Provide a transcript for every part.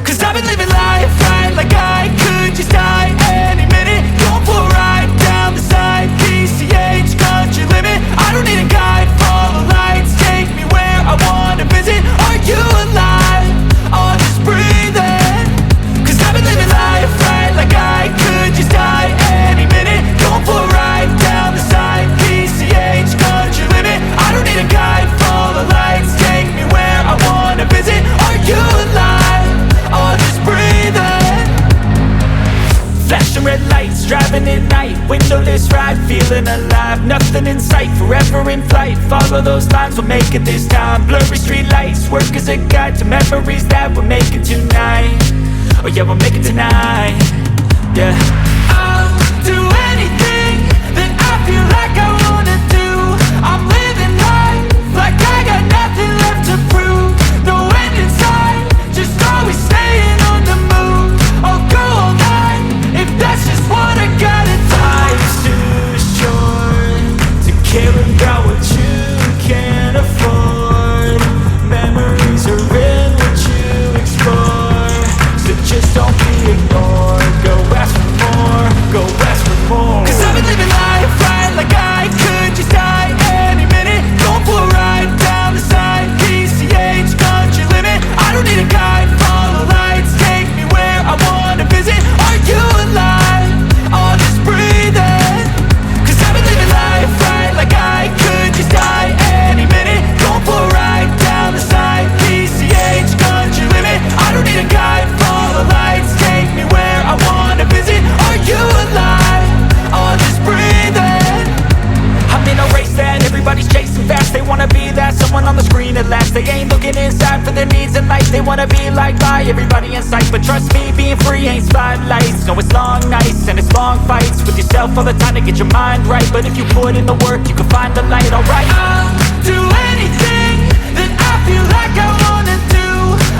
Cause I've been living life right like I could just die any minute. Going for a ride down the side, PCH, country limit. I don't need a guide, follow lights, take me where I wanna visit. Are you alive? Or just breathing? Cause I've been living life right like I could just die any minute. Going for a ride down the side, PCH, country limit. I don't need a guide, follow lights, take me where I wanna visit. Are you alive? Or just breathing? Flashing red lights, driving at night, windowless ride, feeling alive. Nothing in sight, forever in flight. Follow those lines, we'll make it this time. Blurry street lights, work as a guide to memories that we're making tonight. Oh yeah, we'll make it tonight. Yeah. I'll do anything that I feel like I wanna do. I'm living life like I got nothing left to prove. No end in sight, just always staying on the move. I'll go all night if that's just what I gotta do. Life's too short to care about what you can't afford. Memories are in what you explore, so just don't be ignored. Go ask for more, go ask for more. Cause I've been living life right like I could just die any minute. Going for a ride down the side, PCH, country limit. I don't need a guide, follow lights, take me where I wanna visit. Are you alive? Or just breathing? Cause I've been living life right like I could just die any minute. Going for a ride down the side, PCH, country limit. I don't need a guide, follow lights, take me where I wanna visit. Are you alive? Or just breathing? I'm in a race that everybody's chasing fast. They wanna be that someone on the screen at last. They ain't looking inside for their needs in life. They wanna be liked by everybody in sight. But trust me, being free ain't spotlights. No, it's long nights and it's long fights with yourself all the time to get your mind right. But if you put in the work, you can find the light, alright. I'll do anything that I feel like I wanna do.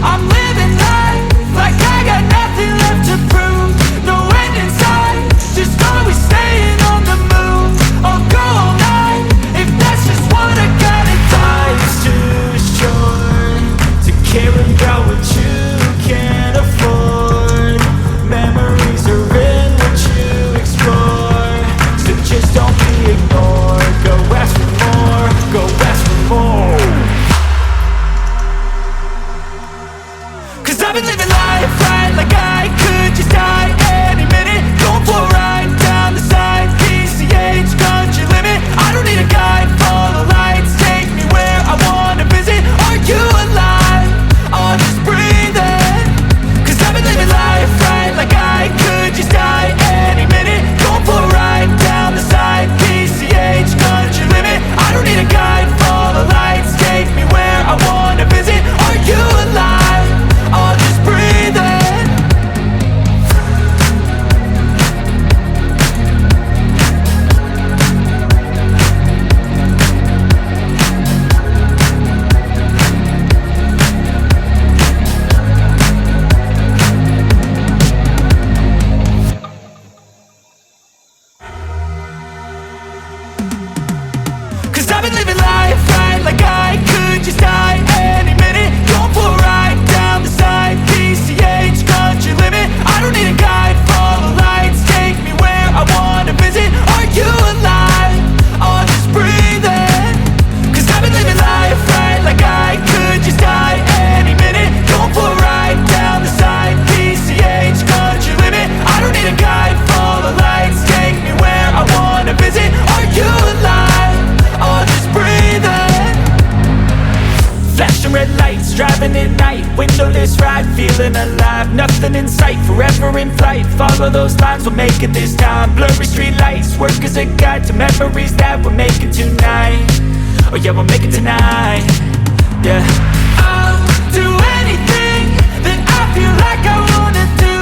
I'm living life like I got nothing left to prove. No end in sight, just always staying on the move. I'll go all night if that's just what I gotta do. Life's too short to care about what you can't afford. Memories are in what you explore, so just don't be ignored. Go ask for more, go ask for more. Cause I've been living life right like I could just die any minute. Going for a ride down the side, PCH, country limit. I don't need a guide, follow lights, take me where I wanna visit. Are you alive? Or just breathing? Cause I've been living life right like I could just die any minute. Going for a ride down the side, PCH, country limit. I don't need a guide, follow lights, take me where I wanna visit. Are you alive? Or just breathing? Cause I've been living life right like I could just die any minute. Going for a ride down the side, PCH, country limit. I don't need a guide, follow lights, take me where I wanna visit. Are you alive? Or just breathing? Cause I've been living life right like I could just die any minute. Going for a ride down the side, PCH, country limit. I don't need a guide, follow lights, take me where I wanna visit. Are you alive? Or just breathing? Flashing red lights, driving at night, windowless ride, feeling alive. Nothing in sight, forever in flight. Follow those lines, we'll make it this time. Blurry street lights, work as a guide to memories that we're making tonight. Oh yeah, we'll make it tonight. Yeah. I'll do anything that I feel like I wanna do.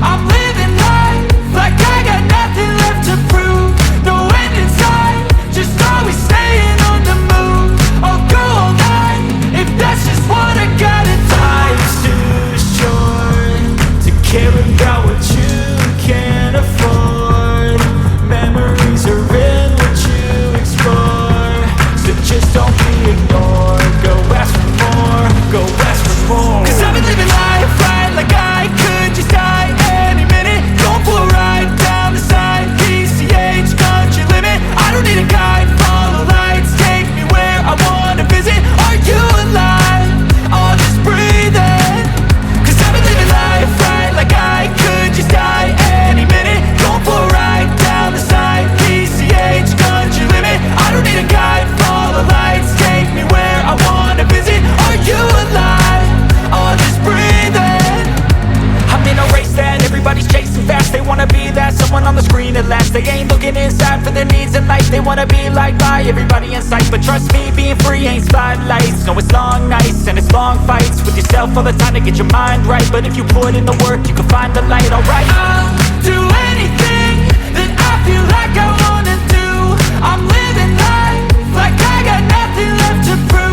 I'm living life like I got nothing left to prove. No end in sight, just always staying on the move. I'll go all night if that's just what I gotta do. Life's too short to care about what you can't afford. Memories are in what you explore, so just don't be ignored. Go ask for more, go ask for more. Cause I've been living life right like I wanna be liked by everybody in sight, but trust me, being free ain't spotlights. No, it's long nights and it's long fights with yourself all the time to get your mind right. But if you put in the work, you can find the light, alright. I'll do anything that I feel like I wanna do. I'm living life like I got nothing left to prove.